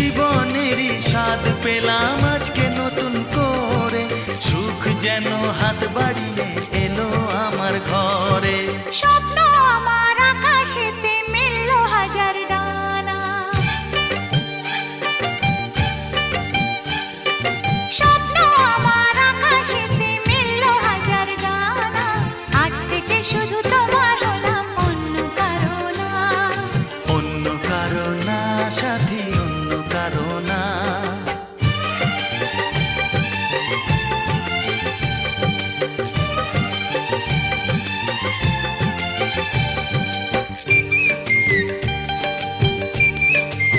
জীবনেরই স্বাদ পেলাম আজকে নতুন করে, সুখ যেন হাত বাড়িয়ে এলো আমার ঘরে। স্বপ্ন আমার আকাশেতে মেলল হাজার ডানা, স্বপ্ন আমার আকাশেতে মেলল হাজার ডানা। আজ থেকে শুধু তোমার হলাম, অন্য কারো না। অন্য কারো না সাথী, অন্য কারো না।